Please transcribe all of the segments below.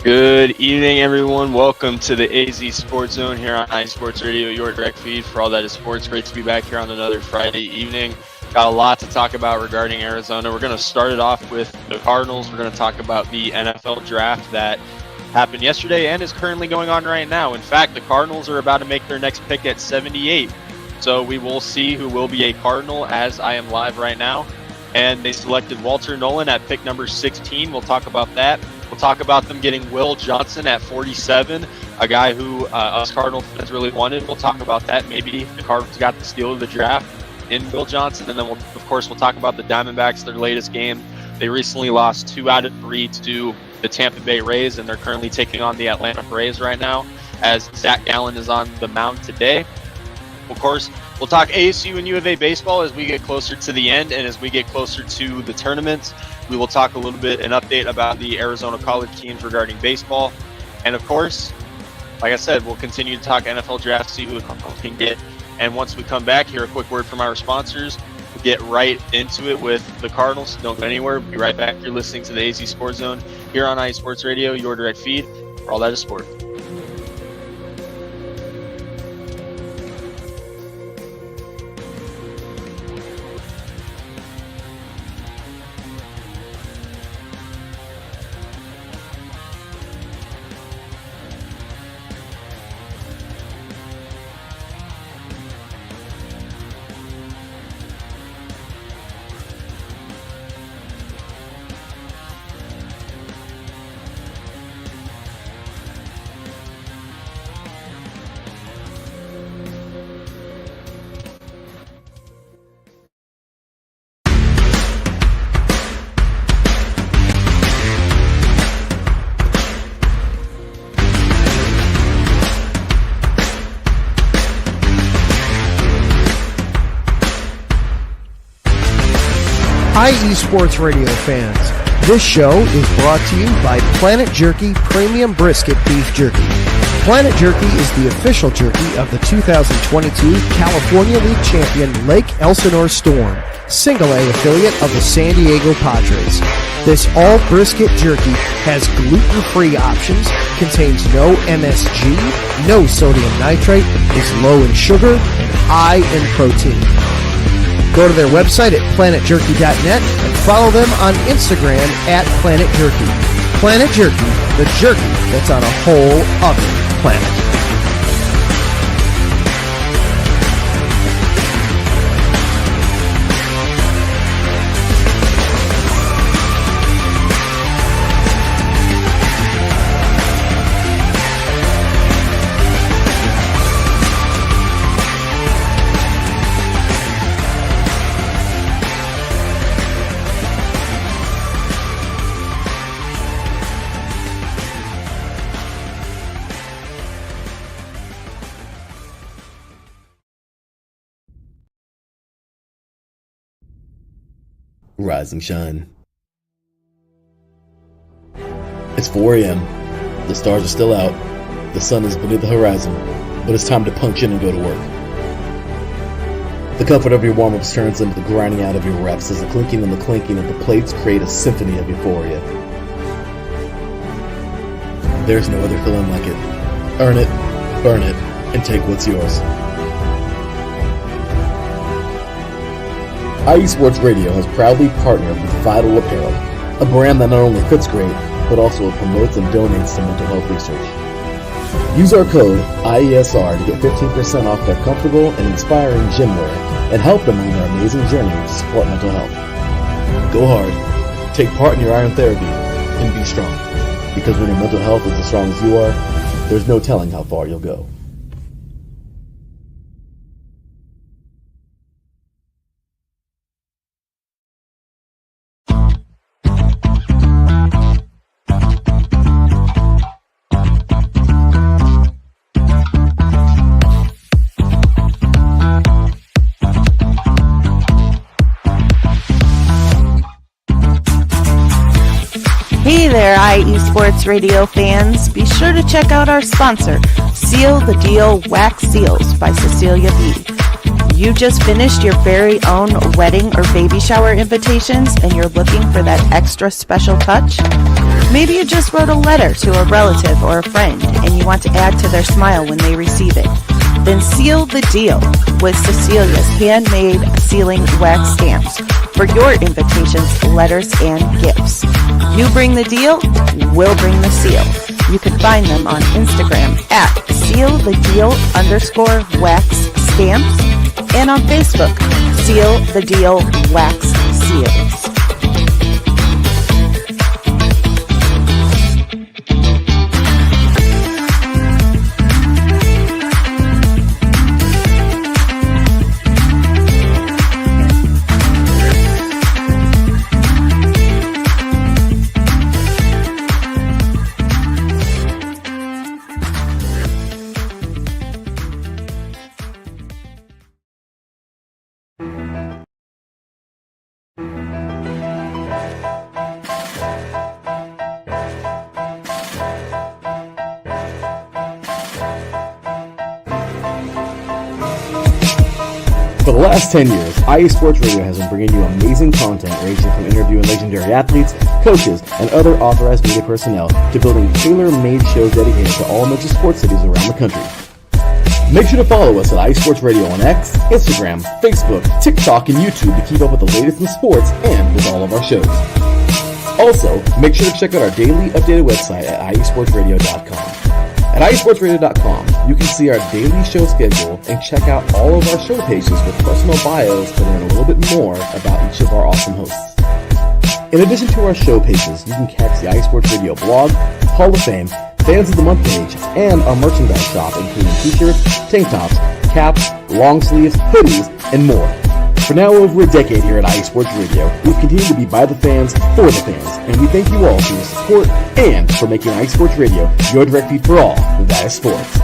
Good evening, everyone. Welcome to the AZ Sports Zone here on iSports Radio, your direct feed for all that is sports. Great to be back here on another Friday evening. Got a lot to talk about regarding Arizona. We're going to start it off with the Cardinals. We're going to talk about the NFL draft that happened yesterday and is currently going on right now. In fact, the Cardinals are about to make their next pick at 78. So we will see who will be a Cardinal as I am live right now. And they selected Walter Nolan at pick number 16. We'll talk about that. We'll talk about them getting Will Johnson at 47, a guy who us Cardinal fans really wanted. We'll talk about that. Maybe the Cardinals got the steal of the draft in Will Johnson. And then, we'll talk about the Diamondbacks, their latest game. They recently lost 2 out of 3 to the Tampa Bay Rays, and they're currently taking on the Atlanta Braves right now as Zach Gallen is on the mound today. Of course, we'll talk ASU and U of A baseball as we get closer to the end and as we get closer to the tournaments. We will talk a little bit, an update about the Arizona college teams regarding baseball. And of course, like I said, we'll continue to talk NFL draft, see who the Cardinals can get. And once we come back, hear a quick word from our sponsors. We'll get right into it with the Cardinals. Don't go anywhere. We'll be right back. You're listening to the AZ Sports Zone here on iSports Radio, your direct feed for all that is sport. Hi, eSports Radio fans. This show is brought to you by Planet Jerky Premium Brisket Beef Jerky. Planet Jerky is the official jerky of the 2022 California League champion Lake Elsinore Storm, Single A affiliate of the San Diego Padres. This all brisket jerky has gluten-free options, contains no MSG, no sodium nitrate, is low in sugar, and high in protein. Go to their website at planetjerky.net and follow them on Instagram at Planet Jerky. Planet Jerky, the jerky that's on a whole other planet. Rise and shine. It's 4 a.m. The stars are still out. The sun is beneath the horizon, but it's time to punch in and go to work. The comfort of your warm-ups turns into the grinding out of your reps as the clinking and the clinking of the plates create a symphony of euphoria. There's no other feeling like it. Earn it, burn it, and take what's yours. iSports Radio has proudly partnered with Vital Apparel, a brand that not only fits great, but also promotes and donates to mental health research. Use our code IESR to get 15% off their comfortable and inspiring gym wear and help them on their amazing journey to support mental health. Go hard, take part in your iron therapy, and be strong. Because when your mental health is as strong as you are, there's no telling how far you'll go. Hey there, iEsports Radio fans. Be sure to check out our sponsor, Seal the Deal Wax Seals by Cecilia B. You just finished your very own wedding or baby shower invitations and you're looking for that extra special touch? Maybe you just wrote a letter to a relative or a friend and you want to add to their smile when they receive it. Then seal the deal with Cecilia's handmade sealing wax stamps for your invitations, letters, and gifts. You bring the deal, we'll bring the seal. You can find them on Instagram at sealthedeal_wax stamps and on Facebook, Seal the Deal Wax Seals. For the last 10 years, IE Sports Radio has been bringing you amazing content ranging from interviewing legendary athletes, coaches, and other authorized media personnel to building tailor-made shows dedicated to all major sports cities around the country. Make sure to follow us at IE Sports Radio on X, Instagram, Facebook, TikTok, and YouTube to keep up with the latest in sports and with all of our shows. Also, make sure to check out our daily updated website at iesportsradio.com. At iesportsradio.com, you can see our daily show schedule and check out all of our show pages with personal bios to learn a little bit more about each of our awesome hosts. In addition to our show pages, you can catch the IE Sports Radio blog, Hall of Fame, Fans of the Month page, and our merchandise shop including t-shirts, tank tops, caps, long sleeves, hoodies, and more. For now over a decade here at IE Sports Radio, we've continued to be by the fans, for the fans, and we thank you all for your support and for making IE Sports Radio your direct feed for all that is sports.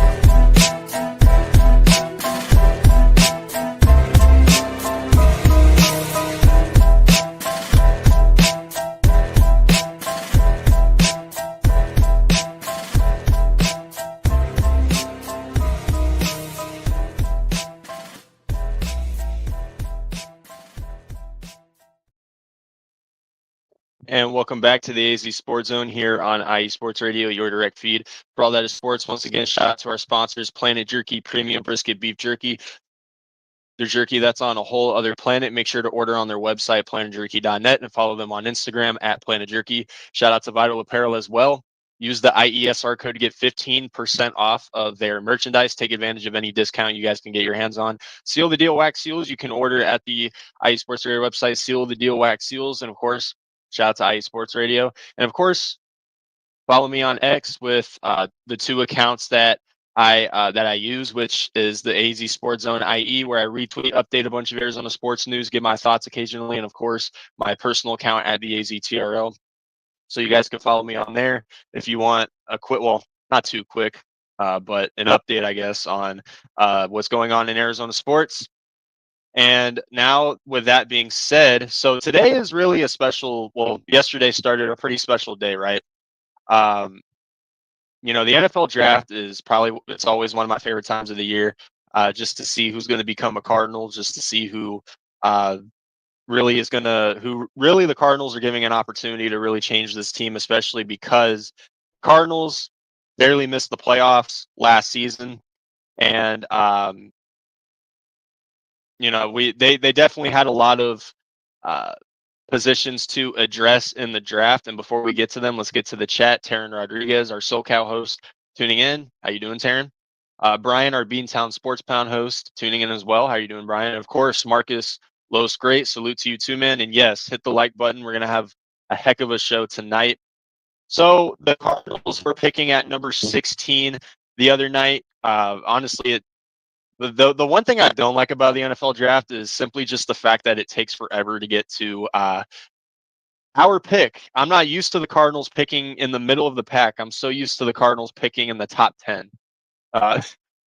And welcome back to the AZ Sports Zone here on IE Sports Radio, your direct feed for all that is sports. Once again, shout out to our sponsors, Planet Jerky Premium Brisket Beef Jerky. Their jerky that's on a whole other planet. Make sure to order on their website, planetjerky.net, and follow them on Instagram at Planet Jerky. Shout out to Vital Apparel as well. Use the IESR code to get 15% off of their merchandise. Take advantage of any discount you guys can get your hands on. Seal the Deal Wax Seals. You can order at the IE Sports Radio website, Seal the Deal Wax Seals. And of course, shout out to IE Sports Radio. And of course, follow me on X with the two accounts that I use, which is the AZ Sports Zone IE, where I retweet, update a bunch of Arizona sports news, give my thoughts occasionally, and of course, my personal account at the AZ TRL. So you guys can follow me on there if you want a quick, well, not too quick, but an update, I guess, on what's going on in Arizona sports. And now, with that being said, so today is really a special, well, yesterday started a pretty special day, right? You know, the NFL draft is probably, it's always one of my favorite times of the year, just to see who's going to become a Cardinal, just to see who really is going to, who really the Cardinals are giving an opportunity to really change this team, especially because Cardinals barely missed the playoffs last season. And, you know, they definitely had a lot of positions to address in the draft. And before we get to them, let's get to the chat. Taryn Rodriguez, our SoCal host, tuning in. How you doing, Taryn? Brian, our Beantown Sports Pound host, tuning in as well. How you doing, Brian? And of course, Marcus Los, great. Salute to you too, man. And yes, hit the like button. We're going to have a heck of a show tonight. So the Cardinals were picking at number 16 the other night. Honestly, the one thing I don't like about the NFL draft is simply just the fact that it takes forever to get to our pick. I'm not used to the Cardinals picking in the middle of the pack. I'm so used to the Cardinals picking in the top 10.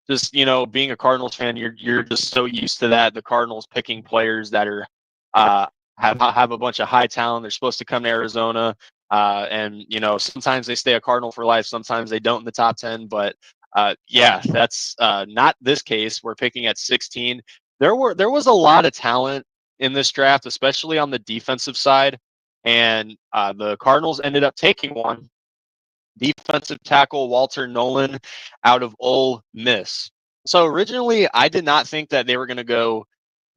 Just, you know, being a Cardinals fan, you're just so used to that. The Cardinals picking players that are have a bunch of high talent. They're supposed to come to Arizona, and you know, sometimes they stay a Cardinal for life. Sometimes they don't in the top 10. But yeah, that's not this case. We're picking at 16. There was a lot of talent in this draft, especially on the defensive side. and the Cardinals ended up taking one. Defensive tackle Walter Nolan out of Ole Miss. So originally, I did not think that they were going to go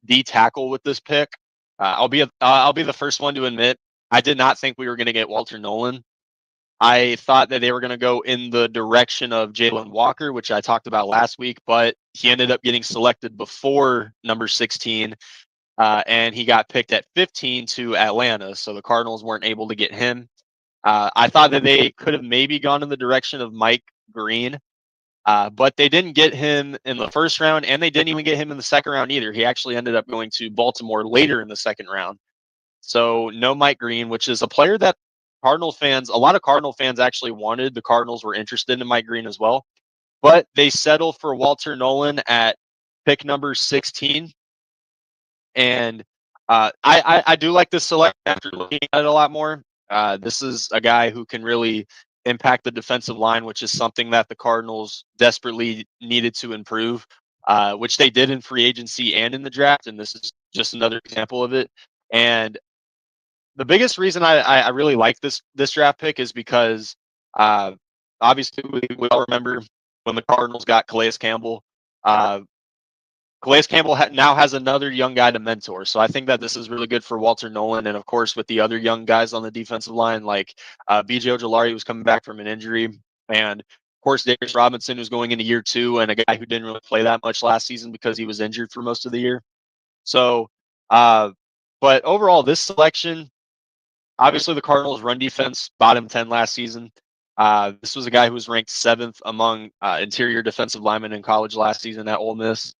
D tackle with this pick. I'll be the first one to admit I did not think we were going to get Walter Nolan. I thought that they were going to go in the direction of Jalen Walker, which I talked about last week, but he ended up getting selected before number 16, and he got picked at 15 to Atlanta. So the Cardinals weren't able to get him. I thought that they could have maybe gone in the direction of Mike Green, but they didn't get him in the first round, and they didn't even get him in the second round either. He actually ended up going to Baltimore later in the second round. So no Mike Green, which is a player that a lot of Cardinal fans actually wanted. The Cardinals were interested in Mike Green as well, but they settled for Walter Nolan at pick number 16. And I do like this select after looking at it a lot more. This is a guy who can really impact the defensive line, which is something that the Cardinals desperately needed to improve, which they did in free agency and in the draft. And this is just another example of it. And the biggest reason I really like this draft pick is because obviously we all remember when the Cardinals got Calais Campbell. Calais Campbell now has another young guy to mentor. So I think that this is really good for Walter Nolan. And of course, with the other young guys on the defensive line, like BJ Ojolari was coming back from an injury. And of course, Darius Robinson was going into year 2, and a guy who didn't really play that much last season because he was injured for most of the year. So, but overall, this selection, obviously the Cardinals' run defense, bottom 10 last season. This was a guy who was ranked 7th among interior defensive linemen in college last season at Ole Miss.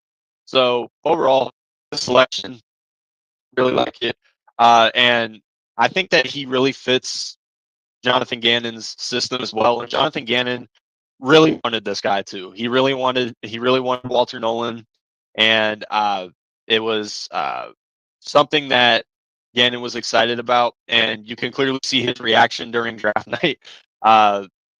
So overall, the selection, really like it. And I think that he really fits Jonathan Gannon's system as well. And Jonathan Gannon really wanted this guy too. He really wanted Walter Nolan. And it was something that Gannon was excited about. And you can clearly see his reaction during draft night.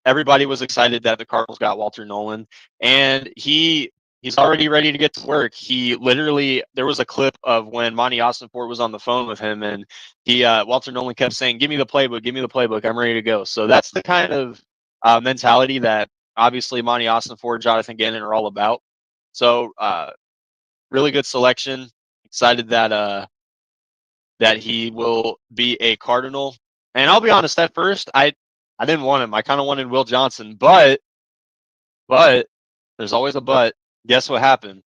Everybody was excited that the Cardinals got Walter Nolan. And he's already ready to get to work. He literally, there was a clip of when Monty Ossenfort was on the phone with him, and Walter Nolan kept saying, give me the playbook, I'm ready to go. So that's the kind of mentality that obviously Monty Ossenfort, Jonathan Gannon are all about. So really good selection. Excited that he will be a Cardinal. And I'll be honest, at first, I didn't want him. I kind of wanted Will Johnson, but there's always a but. Guess what happened?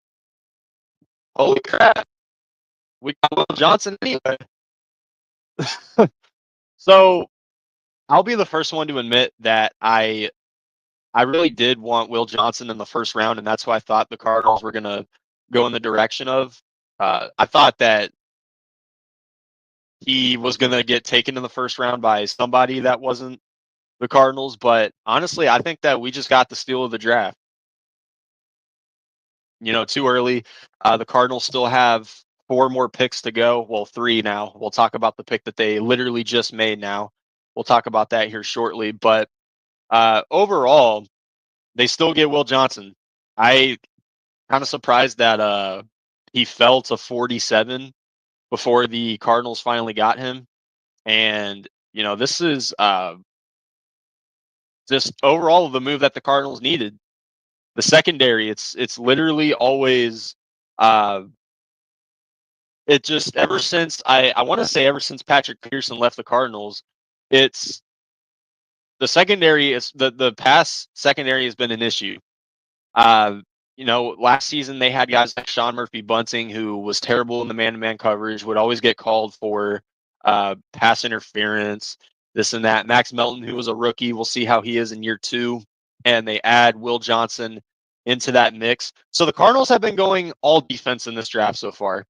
Holy crap. We got Will Johnson anyway. So I'll be the first one to admit that I really did want Will Johnson in the first round, and that's who I thought the Cardinals were going to go in the direction of. I thought that he was going to get taken in the first round by somebody that wasn't the Cardinals, but honestly, I think that we just got the steal of the draft. Too early. The Cardinals still have 4 more picks to go. Well, 3 now. We'll talk about the pick that they literally just made now. We'll talk about that here shortly. But overall, they still get Will Johnson. I kind of surprised that he fell to 47 before the Cardinals finally got him. And, this is just overall the move that the Cardinals needed. The secondary, it's literally always it just ever since I want to say ever since Patrick Peterson left the Cardinals, it's the secondary is the pass secondary has been an issue. Last season they had guys like Sean Murphy Bunting, who was terrible in the man-to-man coverage, would always get called for pass interference, this and that. Max Melton, who was a rookie, we'll see how he is in year 2. And they add Will Johnson into that mix. So the Cardinals have been going all defense in this draft so far.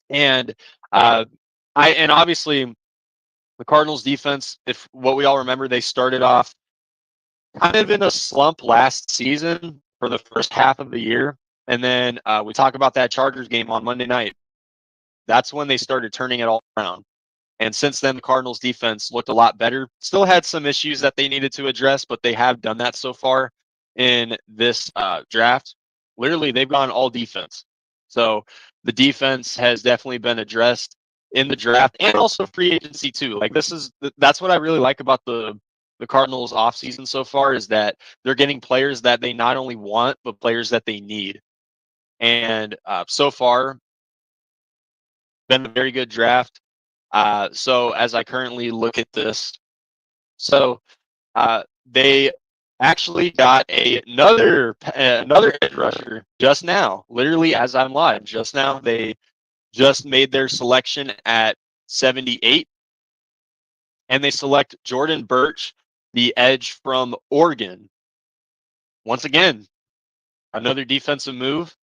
And obviously the Cardinals defense, if what we all remember, they started off kind of in a slump last season for the first half of the year. And then we talk about that Chargers game on Monday night. That's when they started turning it all around. And since then, the Cardinals defense looked a lot better. Still had some issues that they needed to address, but they have done that so far in this draft. Literally, they've gone all defense. So the defense has definitely been addressed. in the draft and also free agency too. Like that's what I really like about the Cardinals offseason so far is that they're getting players that they not only want but players that they need. And so far, been a very good draft. So as I currently look at this, so they actually got another edge rusher just now, literally as I'm live. Just now, they just made their selection at 78, and they select Jordan Birch, the edge from Oregon. Once again, another defensive move,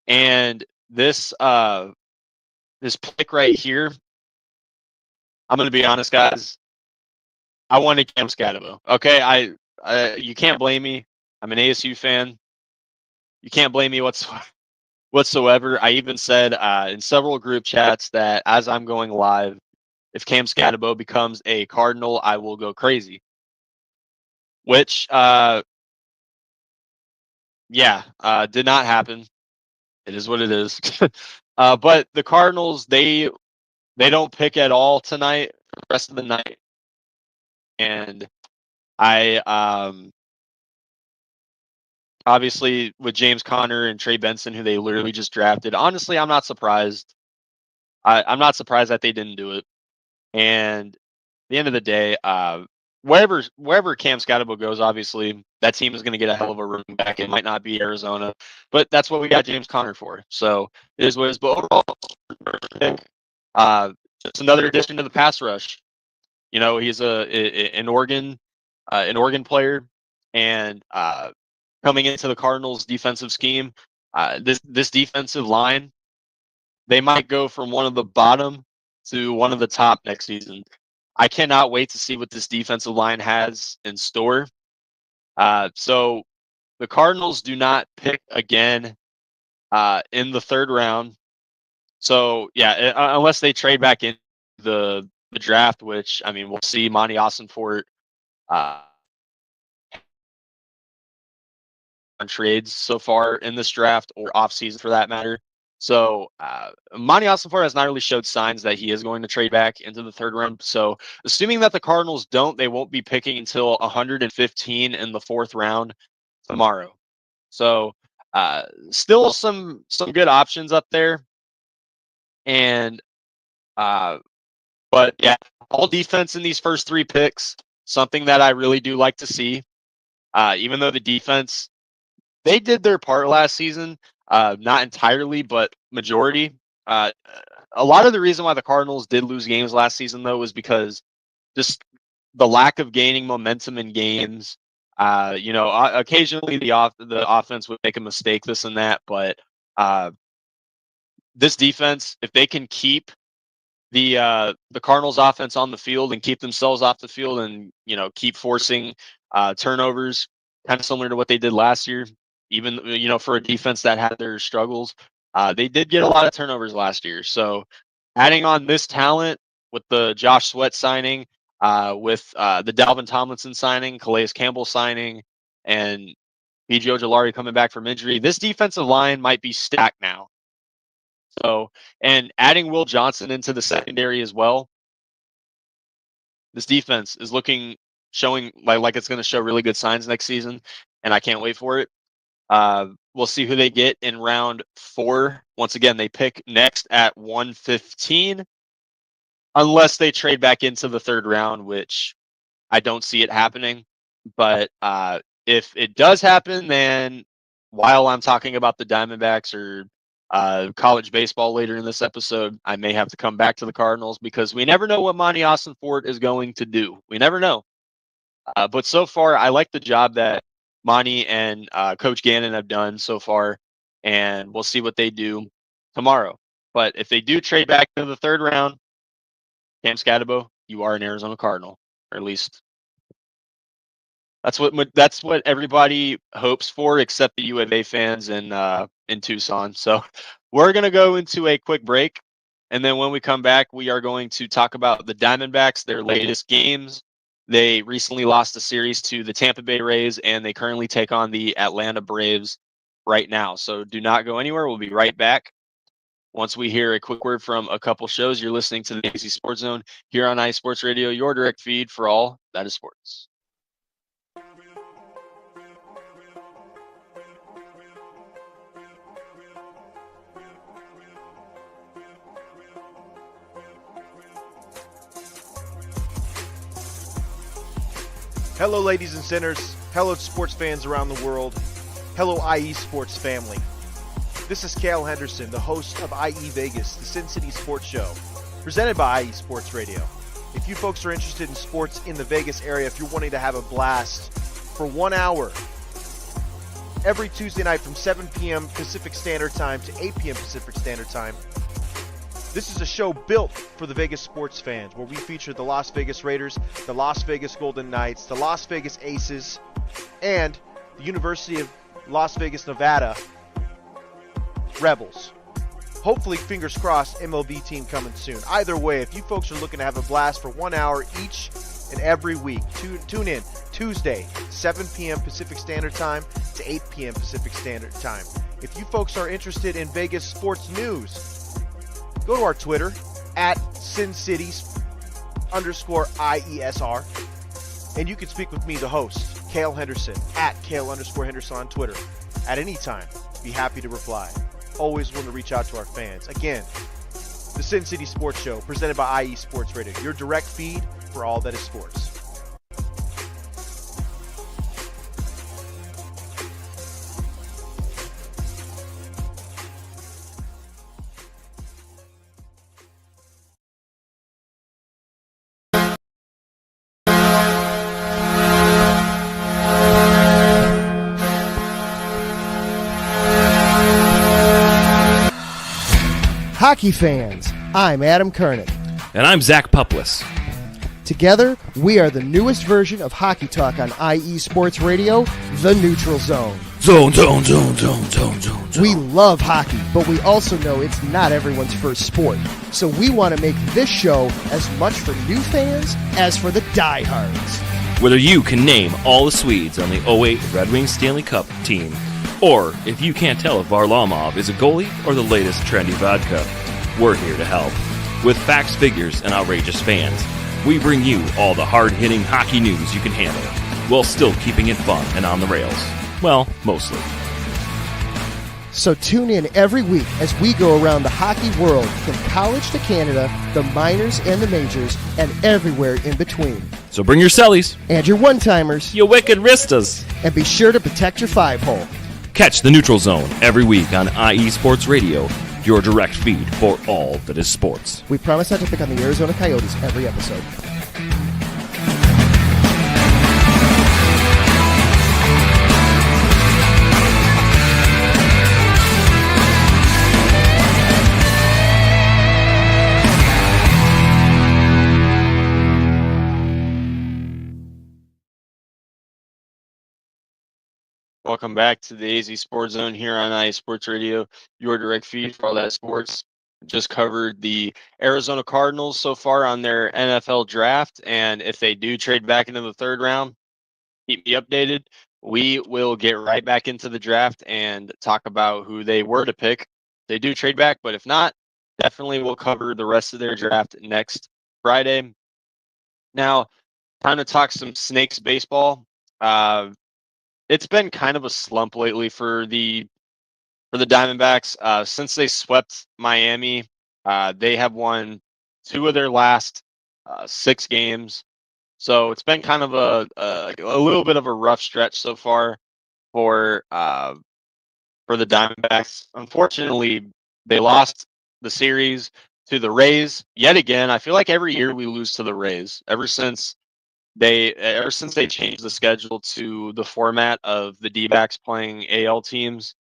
and this this pick right here. I'm going to be honest, guys. I wanted Cam Scatabo. Okay, you can't blame me. I'm an ASU fan. You can't blame me whatsoever. I even said in several group chats that as I'm going live, if Cam Scatabo becomes a Cardinal, I will go crazy. Which, did not happen. It is what it is. But the Cardinals, they don't pick at all tonight, the rest of the night, and I obviously with James Conner and Trey Benson, who they literally just drafted. Honestly, I'm not surprised. I'm not surprised that they didn't do it. And at the end of the day, wherever Cam Scatabo goes, obviously that team is going to get a hell of a running back. It might not be Arizona, but that's what we got James Conner for. So it is what it is. But overall, just another addition to the pass rush. You know, he's an Oregon player, and coming into the Cardinals' defensive scheme, this defensive line, they might go from one of the bottom to one of the top next season. I cannot wait to see what this defensive line has in store. So the Cardinals do not pick again in the third round. So yeah, unless they trade back in the draft, which I mean we'll see. Monty Ossenfort on trades so far in this draft or offseason for that matter. So Monty Ossenfort has not really showed signs that he is going to trade back into the third round. So assuming that the Cardinals don't, they won't be picking until 115 in the fourth round tomorrow. So still some good options up there. And but yeah, all defense in these first three picks, something that I really do like to see. Even though the defense, they did their part last season, not entirely, but majority. A lot of the reason why the Cardinals did lose games last season, though, was because just the lack of gaining momentum in games. Occasionally the offense would make a mistake, this and that, but this defense, if they can keep the Cardinals offense on the field and keep themselves off the field and keep forcing turnovers, kind of similar to what they did last year, even for a defense that had their struggles, they did get a lot of turnovers last year. So adding on this talent with the Josh Sweat signing, with the Dalvin Tomlinson signing, Calais Campbell signing, and B.J. Ojolari coming back from injury, this defensive line might be stacked now. So, and adding Will Johnson into the secondary as well, this defense is showing like it's going to show really good signs next season, and I can't wait for it. We'll see who they get in round 4. Once again, they pick next at 115, unless they trade back into the third round, which I don't see it happening. But if it does happen, then while I'm talking about the Diamondbacks or college baseball later in this episode, I may have to come back to the Cardinals because we never know what Monty Ossenfort is going to do. We never know. But so far, I like the job that Monty and Coach Gannon have done so far, and we'll see what they do tomorrow. But if they do trade back to the third round, Cam Scatabo, you are an Arizona Cardinal, or at least that's what everybody hopes for, except the U of A fans in Tucson. So we're gonna go into a quick break, and then when we come back, we are going to talk about the Diamondbacks, their latest games. They recently lost a series to the Tampa Bay Rays, and they currently take on the Atlanta Braves right now. So do not go anywhere. We'll be right back. Once we hear a quick word from a couple shows, you're listening to the AZ Sports Zone here on iSports Radio, your direct feed for all that is sports. Hello, ladies and sinners. Hello, sports fans around the world. Hello, IE Sports family. This is Cale Henderson, the host of IE Vegas, the Sin City Sports Show, presented by IE Sports Radio. If you folks are interested in sports in the Vegas area, if you're wanting to have a blast for 1 hour every Tuesday night from 7 p.m. Pacific Standard Time to 8 p.m. Pacific Standard Time, this is a show built for the Vegas sports fans, where we feature the Las Vegas Raiders, the Las Vegas Golden Knights, the Las Vegas Aces, and the University of Las Vegas, Nevada Rebels. Hopefully, fingers crossed, MLB team coming soon. Either way, if you folks are looking to have a blast for 1 hour each and every week, tune in Tuesday, 7 p.m. Pacific Standard Time to 8 p.m. Pacific Standard Time. If you folks are interested in Vegas sports news, go to our Twitter, at SinCities_IESR, and you can speak with me, the host, Cale Henderson, at Cale_Henderson on Twitter. At any time, be happy to reply. Always want to reach out to our fans. Again, the Sin City Sports Show, presented by IE Sports Radio, your direct feed for all that is sports. Hockey fans, I'm Adam Kernick. And I'm Zach Puplis. Together, we are the newest version of Hockey Talk on IE Sports Radio, The Neutral Zone. Zone. We love hockey, but we also know it's not everyone's first sport. So we want to make this show as much for new fans as for the diehards. Whether you can name all the Swedes on the '08 Red Wings Stanley Cup team, or if you can't tell if Varlamov is a goalie or the latest trendy vodka, we're here to help. With facts, figures, and outrageous fans, we bring you all the hard-hitting hockey news you can handle, while still keeping it fun and on the rails. Well, mostly. So tune in every week as we go around the hockey world, from college to Canada, the minors and the majors, and everywhere in between. So bring your cellies, And your one-timers, your wicked wristas. and be sure to protect your five-hole. Catch the Neutral Zone every week on IE Sports Radio, your direct feed for all that is sports. We promise not to pick on the Arizona Coyotes every episode. Welcome back to the AZ Sports Zone here on iSports Radio, your direct feed for all that sports. Just covered the Arizona Cardinals so far on their NFL draft, and if they do trade back into the third round, keep me updated. We will get right back into the draft and talk about who they were to pick. They do trade back, but if not, definitely we'll cover the rest of their draft next Friday. Now, time to talk some Snakes baseball. It's been kind of a slump lately for the Diamondbacks. Since they swept Miami, they have won 2 of their last 6 games. So it's been kind of a little bit of a rough stretch so far for the Diamondbacks. Unfortunately, they lost the series to the Rays yet again. I feel like every year we lose to the Rays ever since they changed the schedule to the format of the D-backs playing AL teams.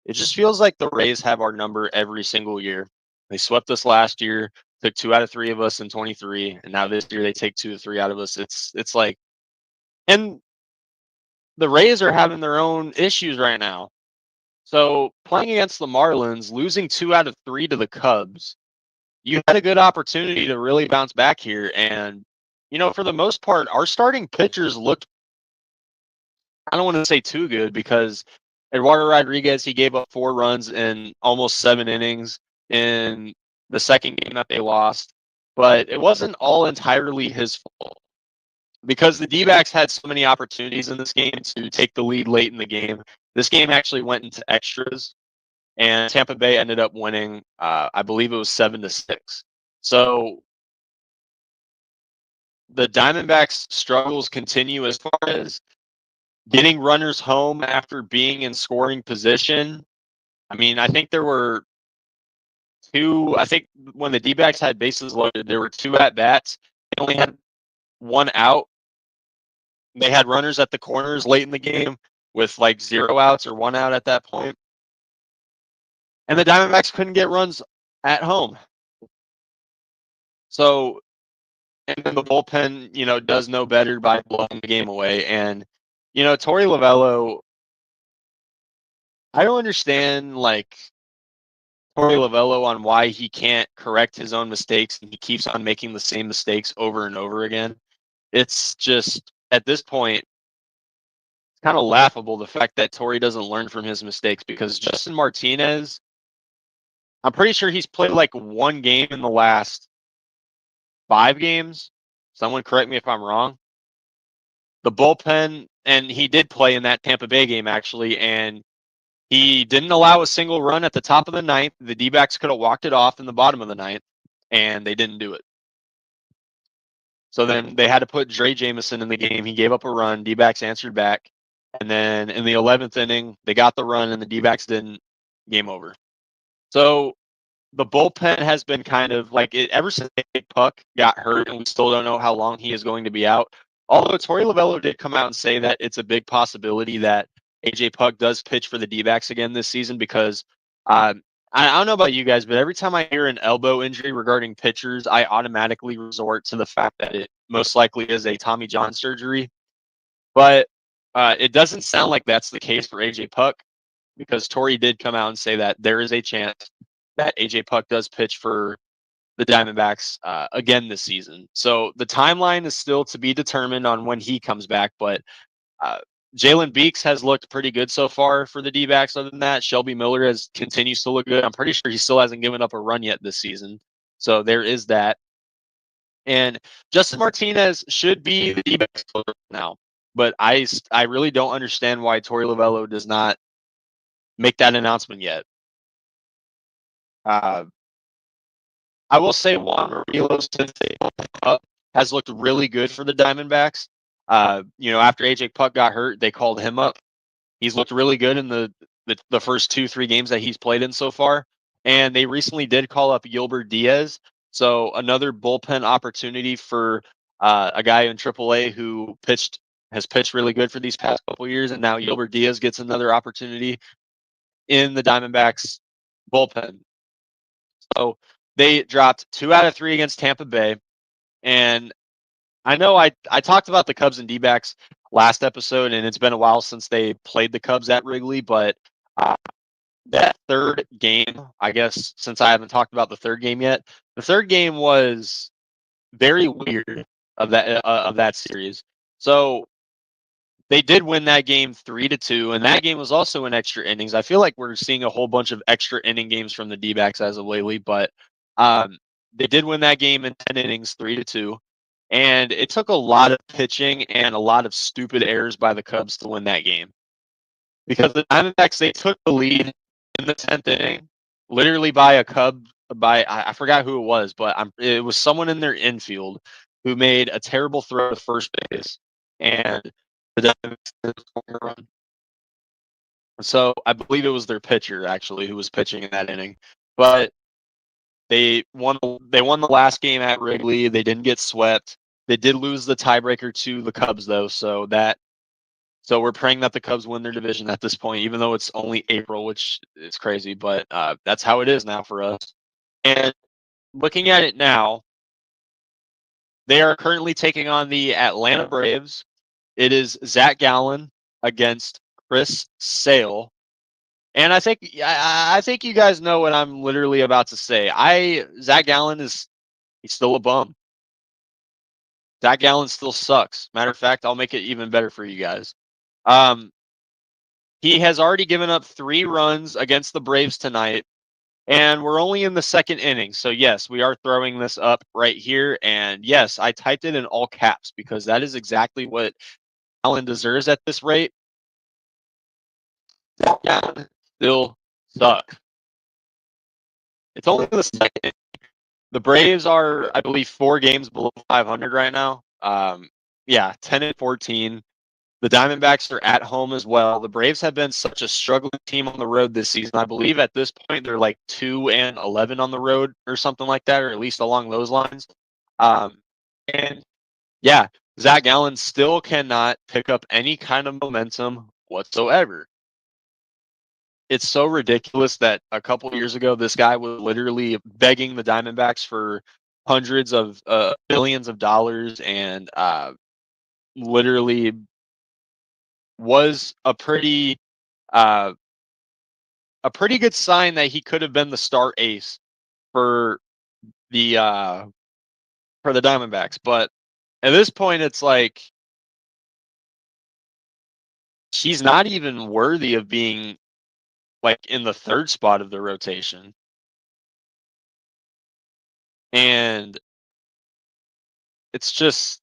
It just feels like the Rays have our number every single year. They swept us last year, took 2 out of 3 of us in 23, and now this year they take 2 to 3 out of us. It's like, and the Rays are having their own issues right now. So playing against the Marlins, losing 2 out of 3 to the Cubs, you had a good opportunity to really bounce back here. And, you know, for the most part, our starting pitchers looked, I don't want to say too good, because Eduardo Rodriguez, he gave up 4 runs in almost 7 innings. in the second game that they lost, but it wasn't all entirely his fault because the D-backs had so many opportunities in this game to take the lead late in the game. This game actually went into extras, and Tampa Bay ended up winning. I believe it was 7-6. So the Diamondbacks' struggles continue as far as getting runners home after being in scoring position. I mean, I think there were two. I think when the D-backs had bases loaded, there were 2 at bats. They only had 1 out. They had runners at the corners late in the game with like 0 outs or 1 out at that point. And the Diamondbacks couldn't get runs at home. So, and then the bullpen, does no better by blowing the game away. And, Torey Lovello, I don't understand, Torey Lovello on why he can't correct his own mistakes and he keeps on making the same mistakes over and over again. It's just, at this point, it's kind of laughable the fact that Torey doesn't learn from his mistakes because Justin Martinez, I'm pretty sure he's played like 1 game in the last 5 games. Someone correct me if I'm wrong. The bullpen, and he did play in that Tampa Bay game actually, and he didn't allow a single run at the top of the 9th. The D-backs could have walked it off in the bottom of the 9th, and they didn't do it. So then they had to put Dre Jameson in the game. He gave up a run. D-backs answered back. And then in the 11th inning, they got the run, and the D-backs didn't. Game over. So the bullpen has been kind of like it ever since Puck got hurt, and we still don't know how long he is going to be out. Although Torey Lovello did come out and say that it's a big possibility that AJ Puck does pitch for the D-backs again this season because I don't know about you guys, but every time I hear an elbow injury regarding pitchers, I automatically resort to the fact that it most likely is a Tommy John surgery. But it doesn't sound like that's the case for AJ Puck because Torey did come out and say that there is a chance that AJ Puck does pitch for the Diamondbacks again this season. So the timeline is still to be determined on when he comes back, but Jalen Beeks has looked pretty good so far for the D-backs. Other than that, Shelby Miller continues to look good. I'm pretty sure he still hasn't given up a run yet this season. So there is that. And Justin Martinez should be the D-backs player now. But I really don't understand why Torey Lovello does not make that announcement yet. I will say Juan Murillo, since they up, has looked really good for the Diamondbacks. After AJ Puck got hurt, they called him up. He's looked really good in the first 2-3 games that he's played in so far. And they recently did call up Gilbert Diaz. So another bullpen opportunity for a guy in AAA who has pitched really good for these past couple years. And now Gilbert Diaz gets another opportunity in the Diamondbacks bullpen. So they dropped 2 out of 3 against Tampa Bay. And I know I talked about the Cubs and D-backs last episode, and it's been a while since they played the Cubs at Wrigley, but that third game, I guess, since I haven't talked about the third game yet, the third game was very weird of that series. So they did win that game 3-2, and that game was also in extra innings. I feel like we're seeing a whole bunch of extra inning games from the D-backs as of lately, but they did win that game in 10 innings, 3-2. And it took a lot of pitching and a lot of stupid errors by the Cubs to win that game. Because the Diamondbacks, they took the lead in the 10th inning, literally by a Cub, I forgot who it was, but it was someone in their infield who made a terrible throw to first base. And the Diamondbacks didn't score a run. So I believe it was their pitcher, actually, who was pitching in that inning. But they won the last game at Wrigley. They didn't get swept. They did lose the tiebreaker to the Cubs, though, so we're praying that the Cubs win their division at this point, even though it's only April, which is crazy, but that's how it is now for us. And looking at it now, they are currently taking on the Atlanta Braves. It is Zach Gallen against Chris Sale. And I think you guys know what I'm literally about to say. Zach Gallen he's still a bum. Zach Gallen still sucks. Matter of fact, I'll make it even better for you guys. He has already given up 3 runs against the Braves tonight, And we're only in the second inning. So, yes, we are throwing this up right here. And yes, I typed it in all caps because that is exactly what Allen deserves at this rate. That still suck. It's only the second. The Braves are, I believe, 4 games below 500 right now. Yeah, 10-14. The Diamondbacks are at home as well. The Braves have been such a struggling team on the road this season. I believe at this point they're like 2-11 on the road or something like that, or at least along those lines. And yeah, Zach Gallen still cannot pick up any kind of momentum whatsoever. It's so ridiculous that a couple years ago this guy was literally begging the Diamondbacks for hundreds of billions of dollars and literally was uh, a pretty good sign that he could have been the star ace for the Diamondbacks. But at this point, it's like he's not even worthy of being like in the third spot of the rotation. And it's just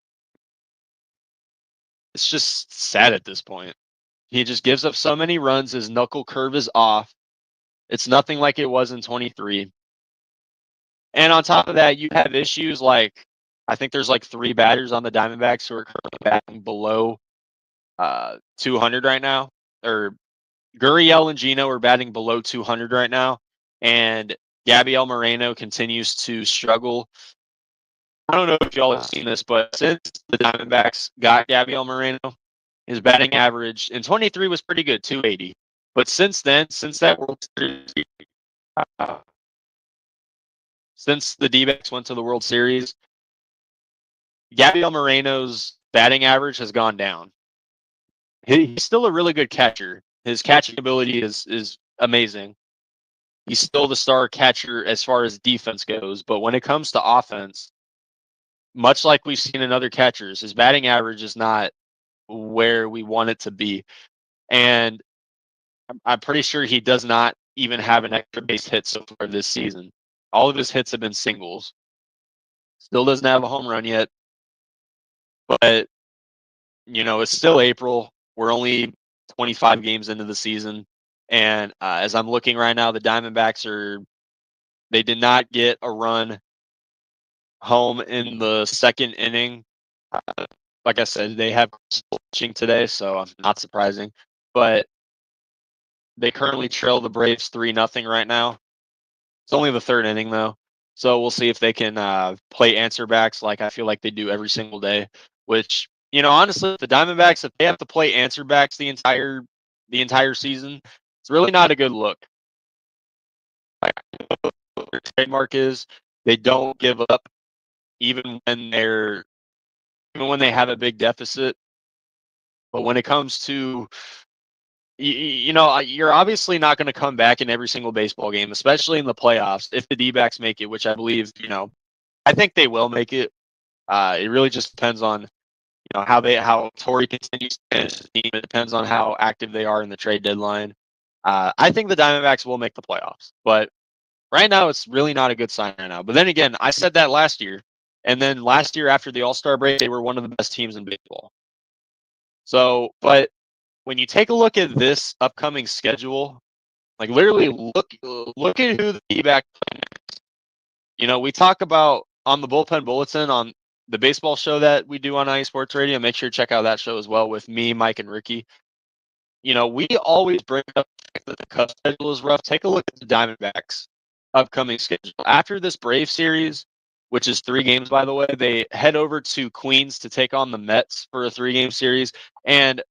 sad at this point. He just gives up so many runs. His knuckle curve is off. It's nothing like it was in 23. And on top of that, you have issues like I think there's like 3 batters on the Diamondbacks who are currently batting below 200 right now. Or Gurriel and Gino are batting below 200 right now. And Gabriel Moreno continues to struggle. I don't know if y'all have seen this, but since the Diamondbacks got Gabriel Moreno, his batting average in 23 was pretty good, 280. But since then, since that World Series, since the D-backs went to the World Series, Gabriel Moreno's batting average has gone down. He's still a really good catcher. His catching ability is amazing. He's still the star catcher as far as defense goes, but when it comes to offense, much like we've seen in other catchers, his batting average is not where we want it to be. And I'm pretty sure he does not even have an extra base hit so far this season. All of his hits have been singles. Still doesn't have a home run yet, but it's still April. We're only 25 games into the season, and as I'm looking right now, the Diamondbacks they did not get a run home in the second inning. Like I said, they have pitching today, so not surprising. But they currently trail the Braves 3-0 right now. It's only the third inning though, so we'll see if they can play answer backs like I feel like they do every single day. Which honestly, the Diamondbacks, if they have to play answer backs the entire season, it's really not a good look. Like, their trademark is they don't give up even when they have a big deficit. But when it comes to you're obviously not going to come back in every single baseball game, especially in the playoffs, if the D-backs make it, which I believe, I think they will make it. It really just depends on, how Torrey continues to finish the team. It depends on how active they are in the trade deadline. I think the Diamondbacks will make the playoffs, but right now it's really not a good sign right now. But then again, I said that last year, and then last year after the All-Star break, they were one of the best teams in baseball. So, but when you take a look at this upcoming schedule, like literally look at who the D-back. We talk about on the Bullpen Bulletin on the baseball show that we do on IE Sports Radio. Make sure to check out that show as well with me, Mike, and Ricky. We always bring up that the Cubs schedule is rough. Take a look at the Diamondbacks' upcoming schedule. After this Brave series, which is 3 games, by the way, they head over to Queens to take on the Mets for a 3-game series. And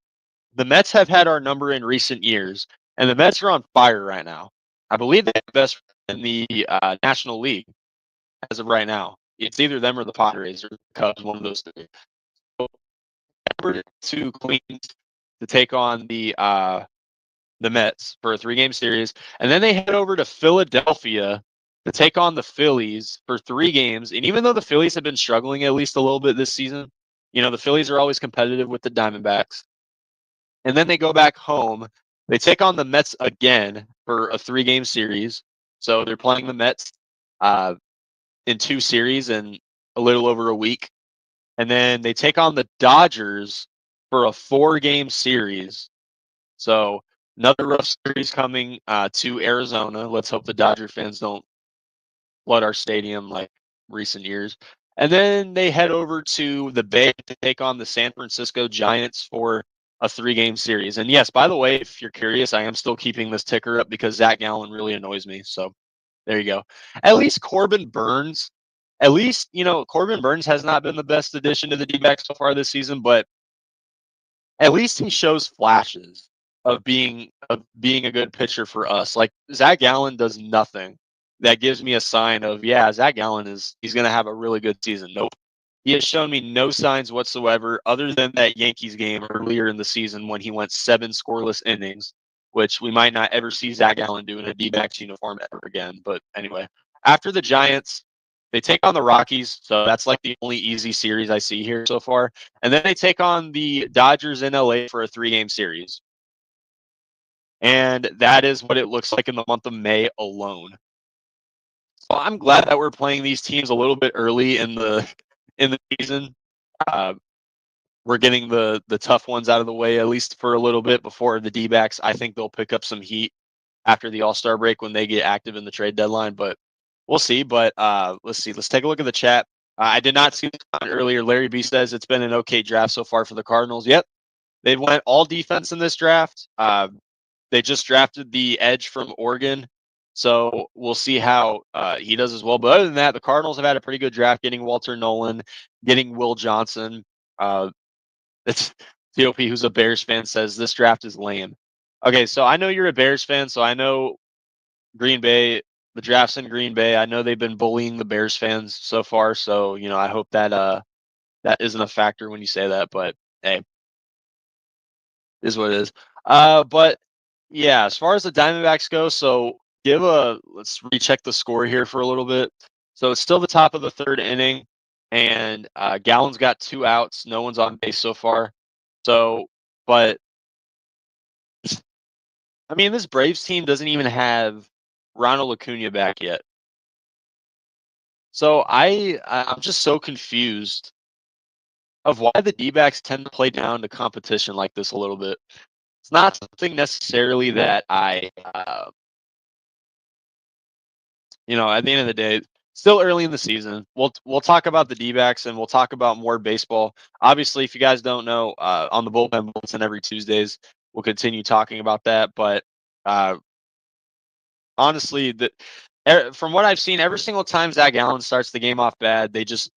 the Mets have had our number in recent years, and the Mets are on fire right now. I believe they're the best in the National League as of right now. It's either them or the Padres or the Cubs, one of those 3. So, to Queens to take on the Mets for a 3-game series, and then they head over to Philadelphia to take on the Phillies for 3 games. And even though the Phillies have been struggling at least a little bit this season, the Phillies are always competitive with the Diamondbacks. And then they go back home. They take on the Mets again for a 3-game series. So they're playing the Mets in 2 series in a little over a week. And then they take on the Dodgers for a 4-game series. So another rough series coming to Arizona. Let's hope the Dodger fans don't flood our stadium like recent years. And then they head over to the Bay to take on the San Francisco Giants for a 3-game series. And yes, by the way, if you're curious, I am still keeping this ticker up because Zach Gallen really annoys me. So there you go. At least Corbin Burns, Corbin Burns has not been the best addition to the D-backs so far this season, but at least he shows flashes of being a good pitcher for us. Like Zach Gallen does nothing that gives me a sign of Zach Gallen he's going to have a really good season. Nope. He has shown me no signs whatsoever other than that Yankees game earlier in the season when he went 7 scoreless innings, which we might not ever see Zach Gallen do in a D-backs uniform ever again. But anyway, after the Giants, they take on the Rockies, so that's like the only easy series I see here so far. And then they take on the Dodgers in LA for a 3-game series. And that is what it looks like in the month of May alone. So I'm glad that we're playing these teams a little bit early in the season. We're getting the tough ones out of the way, at least for a little bit before the D-backs. I think they'll pick up some heat after the All-Star break when they get active in the trade deadline, but we'll see. But let's see. Let's take a look at the chat. I did not see this comment earlier. Larry B says it's been an okay draft so far for the Cardinals. Yep. They went all defense in this draft. They just drafted the edge from Oregon. So we'll see how he does as well. But other than that, the Cardinals have had a pretty good draft, getting Walter Nolan, getting Will Johnson. It's TOP, who's a Bears fan, says this draft is lame. Okay, so I know you're a Bears fan, so I know Green Bay, the draft's in Green Bay. I know they've been bullying the Bears fans so far, so I hope that that isn't a factor when you say that, but hey, is what it is. But yeah, as far as the Diamondbacks go, so let's recheck the score here for a little bit. So it's still the top of the 3rd inning, and Gallen's got 2 outs. No one's on base so far. So, but I mean, this Braves team doesn't even have Ronald Acuna back yet. So I'm just so confused of why the D-backs tend to play down to competition like this a little bit. It's not something necessarily that I, at the end of the day, still early in the season. We'll talk about the D-backs and we'll talk about more baseball. Obviously, if you guys don't know, on the Bullpen Bulletin every Tuesdays, we'll continue talking about that. But honestly, from what I've seen, every single time Zach Gallen starts the game off bad, the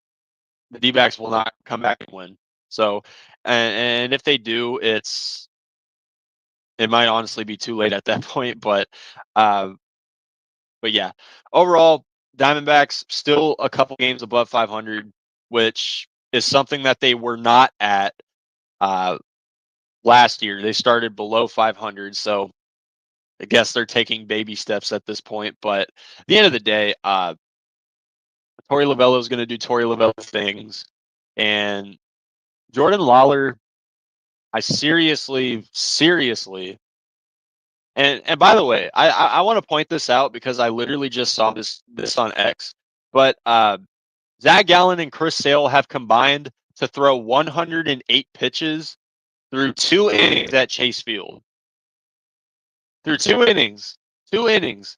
D-backs will not come back and win. So, and if they do, it might honestly be too late at that point. But yeah, overall, Diamondbacks still a couple games above 500, which is something that they were not at last year. They started below 500, so I guess they're taking baby steps at this point. But at the end of the day, Torey Lovello is going to do Torey Lovello things, and Jordan Lawler, I seriously, and by the way, I want to point this out because I literally just saw this on X, but Zach Gallen and Chris Sale have combined to throw 108 pitches through 2 innings at Chase Field. Through 2 innings. 2 innings.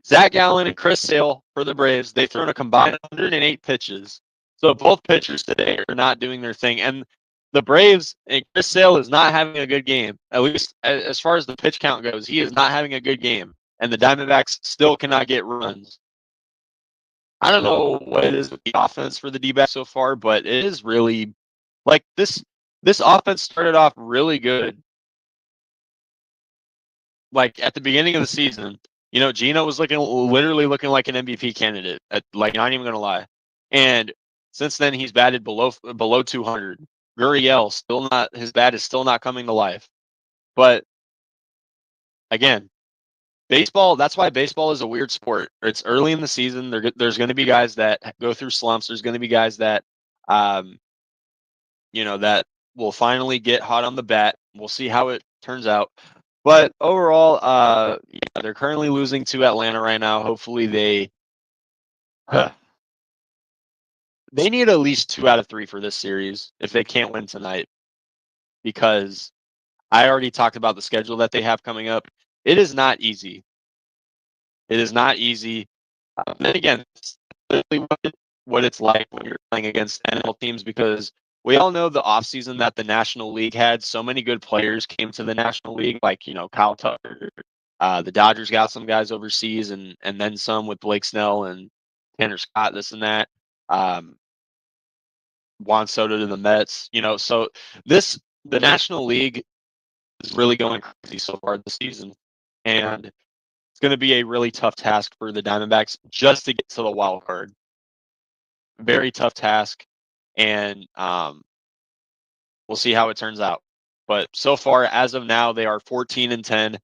Zach Gallen and Chris Sale for the Braves, they've thrown a combined 108 pitches. So both pitchers today are not doing their thing. And the Braves, and Chris Sale is not having a good game. At least as far as the pitch count goes, he is not having a good game. And the Diamondbacks still cannot get runs. I don't know what it is with the offense for the D-backs so far, but it is really like this offense started off really good. Like at the beginning of the season, Gino was literally looking like an MVP candidate. Not even gonna lie. And since then, he's batted below 200. Gurriel his bat is still not coming to life. But again, baseball. That's why baseball is a weird sport. It's early in the season. There's going to be guys that go through slumps. There's going to be guys that, that will finally get hot on the bat. We'll see how it turns out. But overall, yeah, they're currently losing to Atlanta right now. Hopefully they need at least 2 out of 3 for this series if they can't win tonight, because I already talked about the schedule that they have coming up. It is not easy. It is not easy. Then again, it's literally what it's like when you're playing against NL teams, because we all know the offseason that the National League had. So many good players came to the National League, like, Kyle Tucker. The Dodgers got some guys overseas, and then some with Blake Snell and Tanner Scott, this and that. Juan Soto to the Mets. So the National League is really going crazy so far this season. And it's going to be a really tough task for the Diamondbacks just to get to the wild card. Very tough task. And we'll see how it turns out. But so far, as of now, they are 14-10.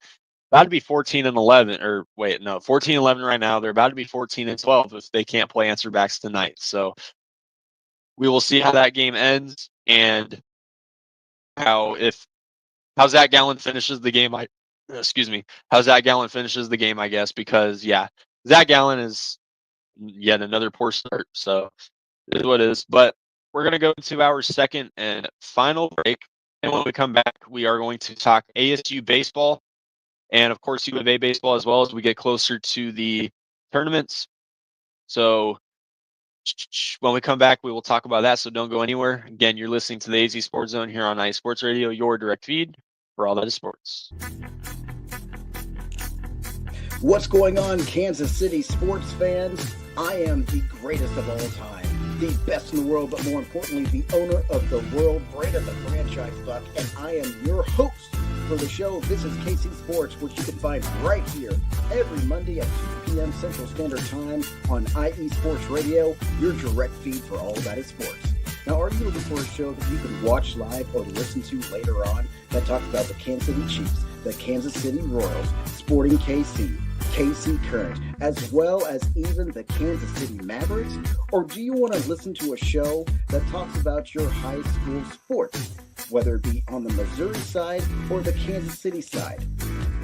About to be 14-11, or wait, no, 14-11 right now. They're about to be 14-12 if they can't play answer backs tonight. So we will see how that game ends, and how Zach Gallen finishes the game. How Zach Gallen finishes the game, I guess, because Zach Gallen is yet another poor start. So it is what it is. But we're going to go into our second and final break. And when we come back, we are going to talk ASU baseball and, of course, U of A baseball as well as we get closer to the tournaments. So when we come back, we will talk about that. So don't go anywhere. Again, you're listening to the AZ Sports Zone here on IE Sports Radio, your direct feed for all that is sports. What's going on, Kansas City sports fans? I am the greatest of all time, the best in the world, but more importantly, the owner of the world, Brandon the Franchise Buck, and I am your host for the show. This is KC Sports, which you can find right here every Monday at 2 p.m. Central Standard Time on IE Sports Radio, your direct feed for all that is sports. Now, are you looking for a show that you can watch live or listen to later on that talks about the Kansas City Chiefs, the Kansas City Royals, Sporting KC, KC Current, as well as even the Kansas City Mavericks? Or do you want to listen to a show that talks about your high school sports, whether it be on the Missouri side or the Kansas City side?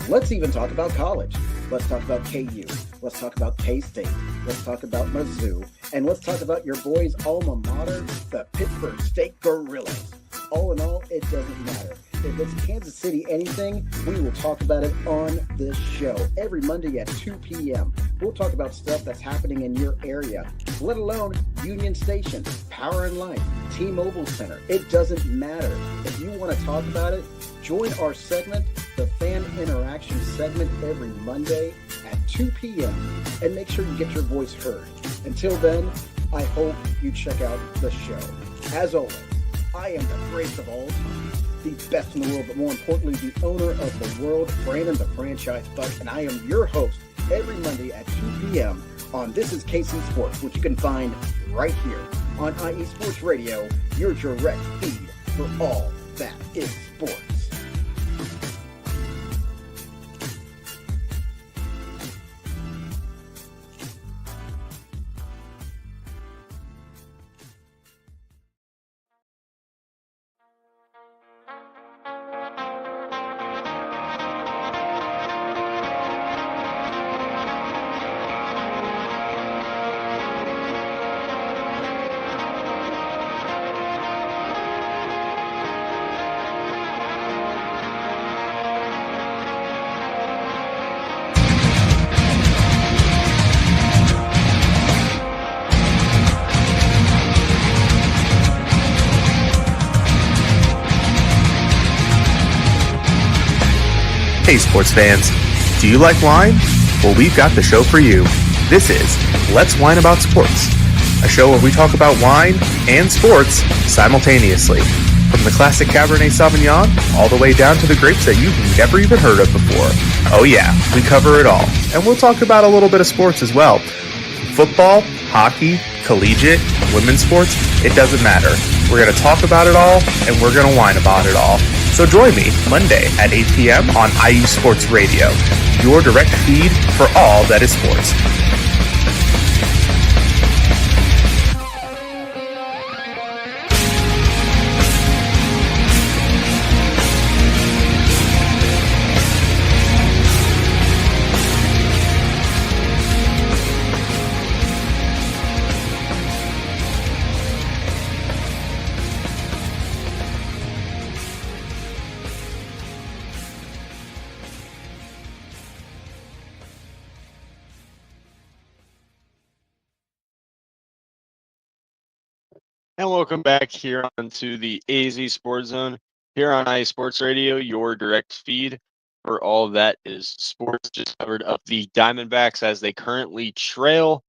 Let's even talk about college. Let's talk about KU. Let's talk about K-State. Let's talk about Mizzou. And let's talk about your boys' alma mater, the Pittsburgh State Gorillas. All in all, it doesn't matter. If it's Kansas City anything, we will talk about it on this show every Monday at 2 p.m. We'll talk about stuff that's happening in your area, let alone Union Station, Power and Light, T-Mobile Center. It doesn't matter. If you want to talk about it, join our segment, the Fan Interaction segment, every Monday at 2 p.m. and make sure you get your voice heard. Until then, I hope you check out the show. As always, I am the greatest of all time, the best in the world, but more importantly, the owner of the world, Brandon the Franchise Buck, and I am your host every Monday at 2 p.m. on This is KC Sports, which you can find right here on IE Sports Radio, your direct feed for all that is sports. Hey sports fans, do you like wine? Well, we've got the show for you. This is Let's Wine About Sports, a show where we talk about wine and sports simultaneously. From the classic Cabernet Sauvignon all the way down to the grapes that you've never even heard of before. Oh yeah, we cover it all. And we'll talk about a little bit of sports as well. Football, hockey, collegiate, women's sports, it doesn't matter. We're going to talk about it all, and we're going to whine about it all. So join me Monday at 8 p.m. on IE Sports Radio, your direct feed for all that is sports. And welcome back here onto the AZ Sports Zone here on IE Sports Radio, your direct feed for all that is sports just covered of the Diamondbacks as they currently trail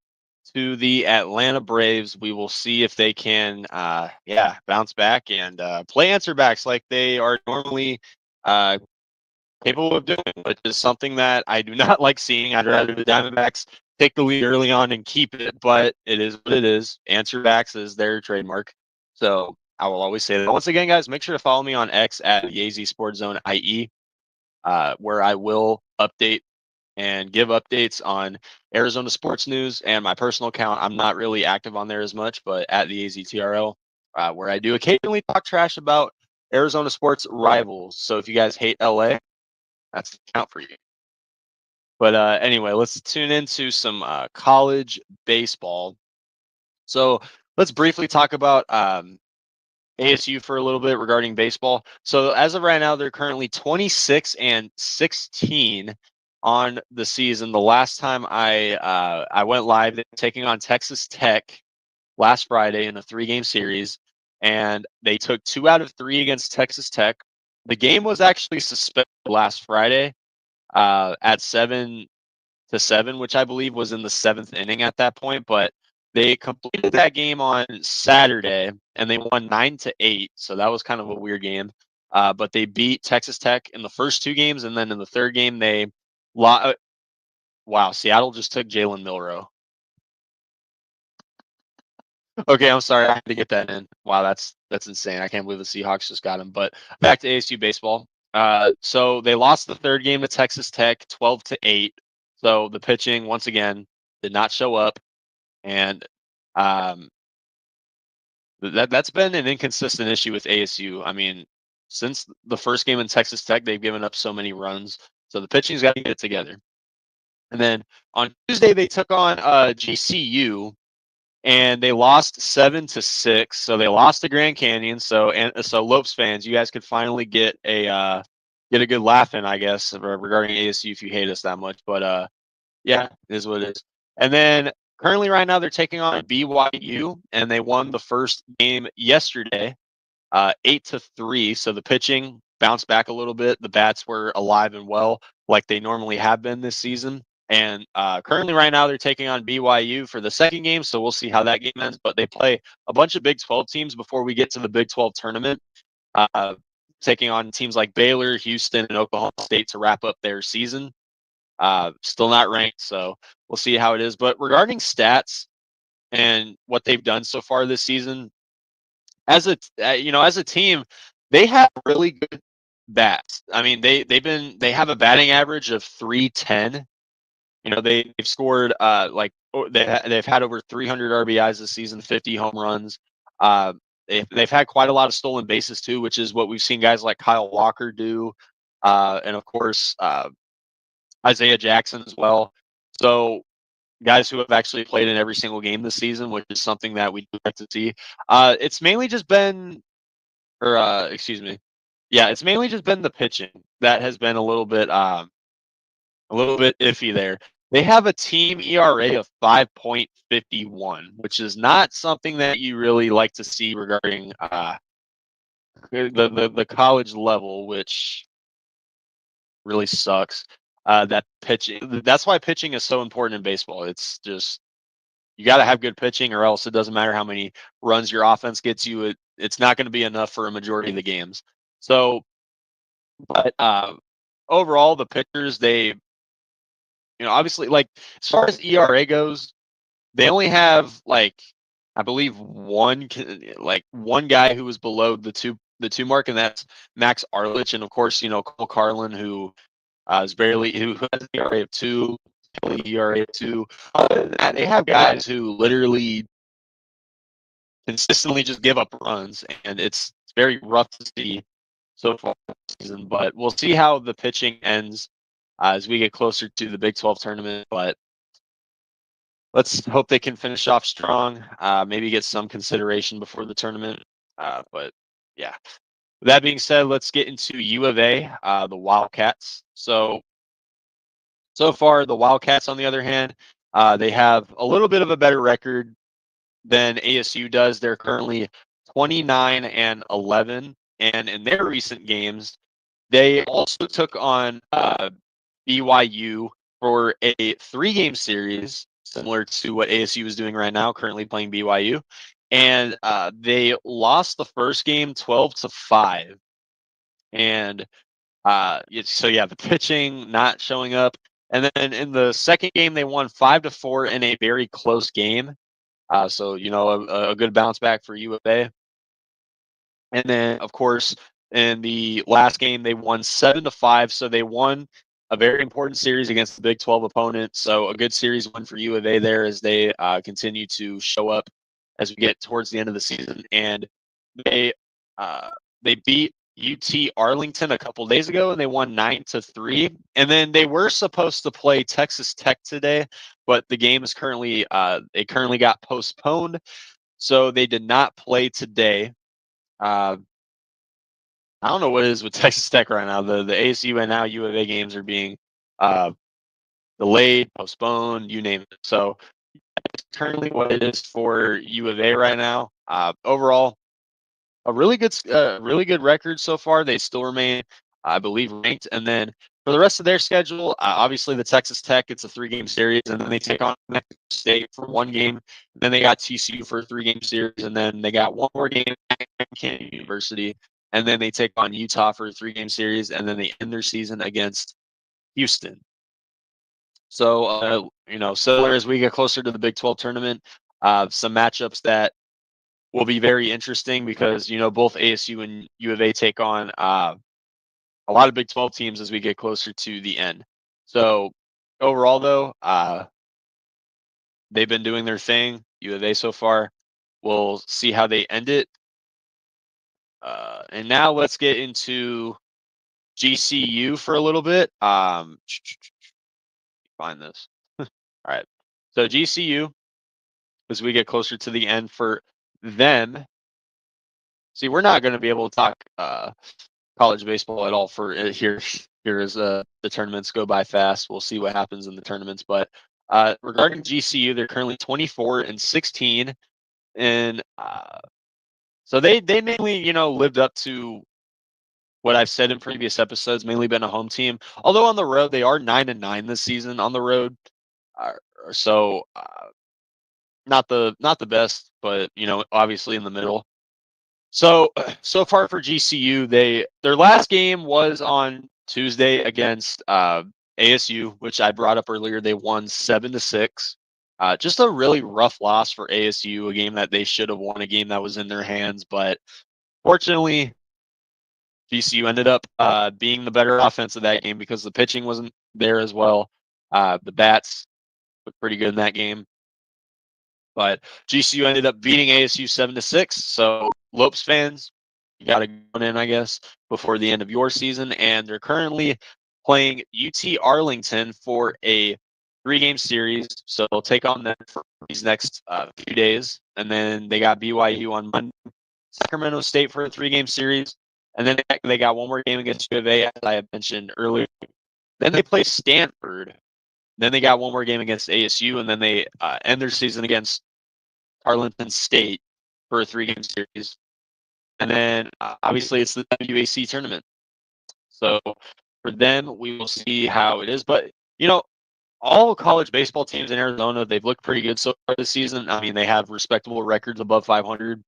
to the Atlanta Braves. We will see if they can, bounce back and play answer backs like they are normally uh, capable of doing, which is something that I do not like seeing. I'd rather the Diamondbacks take the lead early on and keep it, but it is what it is. Answer backs is their trademark. So I will always say that. Once again, guys, make sure to follow me on X at the AZ Sports Zone IE, where I will update and give updates on Arizona sports news and my personal account. I'm not really active on there as much, but at the AZTRL, where I do occasionally talk trash about Arizona sports rivals. So if you guys hate LA, that's the account for you. But anyway, let's tune into some college baseball. So let's briefly talk about ASU for a little bit regarding baseball. So as of right now, they're currently 26-16 on the season. The last time I went live, they're taking on Texas Tech last Friday in a 3-game series, and they took 2 out of 3 against Texas Tech. The game was actually suspended last Friday at 7-7, which I believe was in the 7th inning at that point. But they completed that game on Saturday and they won 9-8. So that was kind of a weird game. But they beat Texas Tech in the first 2 games, and then in the third game they wow, Seattle just took Jalen Milroe. Okay, I'm sorry, I had to get that in. Wow, that's insane. I can't believe the Seahawks just got him. But back to ASU baseball. So they lost the third game to Texas Tech, 12-8. So the pitching once again did not show up, and that's been an inconsistent issue with ASU. I mean, since the first game in Texas Tech, they've given up so many runs. So the pitching's got to get it together. And then on Tuesday they took on GCU, and they lost 7-6. So they lost to Grand Canyon. So Lopes fans, you guys could finally get a good laugh in, I guess, regarding ASU if you hate us that much. But yeah, it is what it is. And then currently right now they're taking on BYU, and they won the first game yesterday, 8-3. So the pitching bounced back a little bit. The bats were alive and well, like they normally have been this season. And currently, right now, they're taking on BYU for the second game, so we'll see how that game ends. But they play a bunch of Big 12 teams before we get to the Big 12 tournament, taking on teams like Baylor, Houston, and Oklahoma State to wrap up their season. Still not ranked, so we'll see how it is. But regarding stats and what they've done so far this season, as a team, they have really good bats. I mean, they have a batting average of 310. They've scored they've had over 300 RBIs this season, 50 home runs. They've had quite a lot of stolen bases too, which is what we've seen guys like Kyle Walker do, and of course Isaiah Jackson as well. So guys who have actually played in every single game this season, which is something that we do like to see. It's mainly just been, or excuse me, yeah, it's mainly just been the pitching that has been a little bit iffy there. They have a team ERA of 5.51, which is not something that you really like to see regarding the college level, which really sucks. That pitching. That's why pitching is so important in baseball. It's just you got to have good pitching, or else it doesn't matter how many runs your offense gets you. It's not going to be enough for a majority of the games. So, but overall, the pitchers they obviously, like, as far as ERA goes, they only have, like, I believe one guy who was below the two mark, and that's Max Arlich, and of course, Cole Carlin, who is who has an ERA of 2, ERA of 2. Other than that, they have guys who literally consistently just give up runs, and it's very rough to see so far this season. But we'll see how the pitching ends as we get closer to the Big 12 tournament. But let's hope they can finish off strong, maybe get some consideration before the tournament. But yeah, with that being said, let's get into U of A, the Wildcats. So far, the Wildcats, on the other hand, they have a little bit of a better record than ASU does. They're currently 29-11, and in their recent games, they also took on BYU for a 3-game series, similar to what ASU is doing right now, currently playing BYU. And they lost the first game 12-5. And so yeah, the pitching not showing up. And then in the second game, they won 5-4 in a very close game. So a good bounce back for U of A. And then, of course, in the last game, they won 7-5. So they won a very important series against the Big 12 opponent. So a good series win for U of A there as they continue to show up as we get towards the end of the season. And they they beat UT Arlington a couple days ago, and they won 9-3. And then they were supposed to play Texas Tech today, but the game is currently got postponed, so they did not play today. I don't know what it is with Texas Tech right now. The ASU and now U of A games are being delayed, postponed, you name it. So that's currently what it is for U of A right now. Overall, a really good record so far. They still remain, I believe, ranked. And then for the rest of their schedule, obviously the Texas Tech, it's a 3-game series, and then they take on Mexico State for 1 game. Then they got TCU for a 3-game series, and then they got one more game at Kansas University, and then they take on Utah for a 3-game series, and then they end their season against Houston. So, similar as we get closer to the Big 12 tournament, some matchups that will be very interesting because both ASU and U of A take on a lot of Big 12 teams as we get closer to the end. So overall, though, they've been doing their thing. U of A so far. We'll see how they end it. And now let's get into GCU for a little bit. Find this. All right. So GCU, as we get closer to the end for them. See, we're not going to be able to talk college baseball at all for here as the tournaments go by fast. We'll see what happens in the tournaments. But regarding GCU, they're currently 24-16, and so they mainly lived up to what I've said in previous episodes. Mainly been a home team, although on the road they are 9-9 this season on the road. So not the best, but obviously in the middle. So far for GCU, their last game was on Tuesday against ASU, which I brought up earlier. They won 7-6. Just a really rough loss for ASU, a game that they should have won, a game that was in their hands. But fortunately, GCU ended up being the better offense of that game because the pitching wasn't there as well. The bats looked pretty good in that game. But GCU ended up beating ASU 7-6. So Lopes fans, you got to go in, I guess, before the end of your season. And they're currently playing UT Arlington for a 3-game series. So they'll take on them for these next few days. And then they got BYU on Monday, Sacramento State for a 3-game series. And then they got one more game against U of A, as I had mentioned earlier. Then they play Stanford. Then they got one more game against ASU. And then they end their season against Arlington State for a 3-game series. And then obviously it's the WAC tournament. So for them, we will see how it is. But, all college baseball teams in Arizona, they've looked pretty good so far this season. I mean, they have respectable records above 500.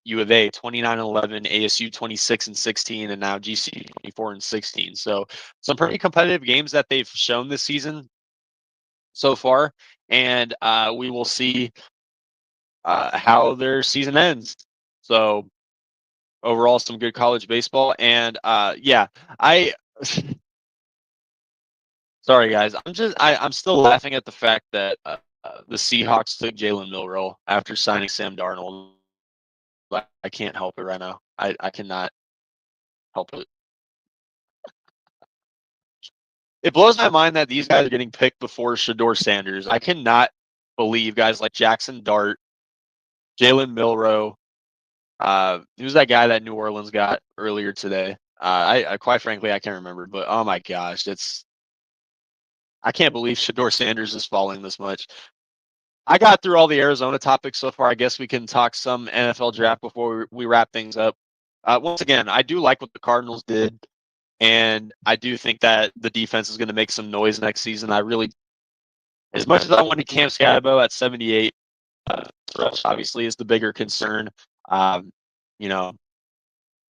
U of A 29-11, ASU 26-16, and now GCU 24-16. So some pretty competitive games that they've shown this season so far. And we will see how their season ends. So overall, some good college baseball. And I sorry guys, I'm still laughing at the fact that the Seahawks took Jalen Milroe after signing Sam Darnold. I can't help it right now. I cannot help it. It blows my mind that these guys are getting picked before Shador Sanders. I cannot believe guys like Jackson Dart, Jalen Milroe. Who's that guy that New Orleans got earlier today? I quite frankly I can't remember, but oh my gosh, I can't believe Shador Sanders is falling this much. I got through all the Arizona topics so far. I guess we can talk some NFL draft before we wrap things up. Once again, I do like what the Cardinals did, and I do think that the defense is going to make some noise next season. I really, as much as I wanted Cam Scatabo at 78, Rush obviously is the bigger concern. You know,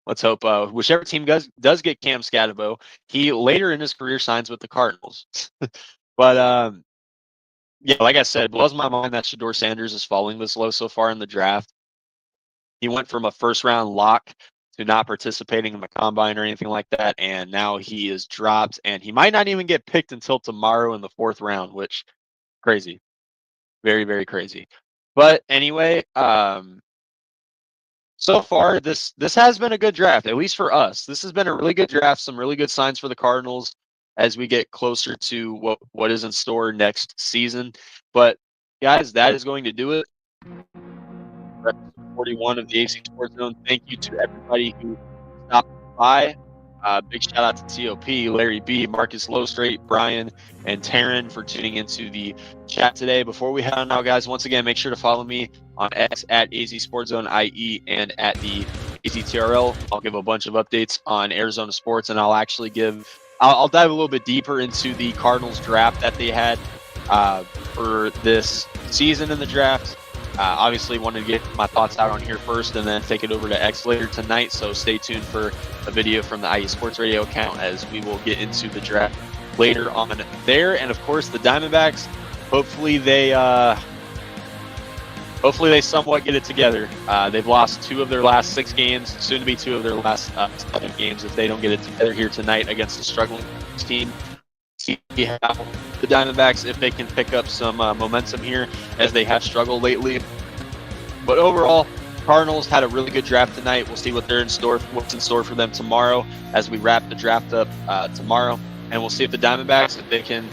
let's hope whichever team does get Cam Scatabo, he later in his career signs with the Cardinals. But yeah, like I said, it blows my mind that Shedeur Sanders is falling this low so far in the draft. He went from a first-round lock to not participating in the combine or anything like that, and now he is dropped, and he might not even get picked until tomorrow in the 4th round, which crazy, very, very crazy. But anyway, so far this has been a good draft, at least for us. This has been a really good draft, some really good signs for the Cardinals as we get closer to what is in store next season. But guys, that is going to do it. Episode 41 of the AC Sports Zone. Thank you to everybody who stopped by. Big shout out to TOP, Larry B, Marcus Lostrate, Brian, and Taryn for tuning into the chat today. Before we head on now, guys, once again, make sure to follow me on X at AZ Sports Zone IE and at the AZTRL. I'll give a bunch of updates on Arizona sports, and I'll dive a little bit deeper into the Cardinals draft that they had for this season in the draft. Obviously, wanted to get my thoughts out on here first and then take it over to X later tonight. So stay tuned for a video from the IE Sports Radio account as we will get into the draft later on there. And of course, the Diamondbacks. Hopefully they somewhat get it together. They've lost 2 of their last 6 games, soon to be 2 of their last 7 games if they don't get it together here tonight against a struggling team. See how the Diamondbacks, if they can pick up some momentum here as they have struggled lately. But overall, Cardinals had a really good draft tonight. We'll see what's in store for them tomorrow as we wrap the draft up tomorrow. And we'll see if the Diamondbacks, if they can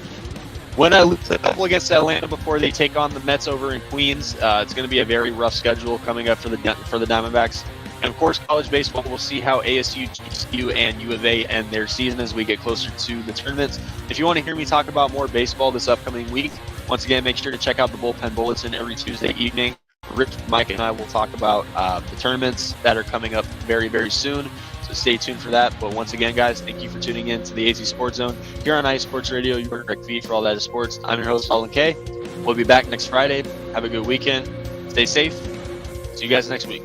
win a couple against Atlanta before they take on the Mets over in Queens. It's going to be a very rough schedule coming up for the Diamondbacks. And of course, college baseball, we'll see how ASU, GCU, and U of A end their season as we get closer to the tournaments. If you want to hear me talk about more baseball this upcoming week, once again, make sure to check out the Bullpen Bulletin every Tuesday evening. Rich, Mike, and I will talk about the tournaments that are coming up very, very soon. So stay tuned for that. But once again, guys, thank you for tuning in to the AZ Sports Zone here on IE Sports Radio, your direct feed for all that is sports. I'm your host, Alden K. We'll be back next Friday. Have a good weekend. Stay safe. See you guys next week.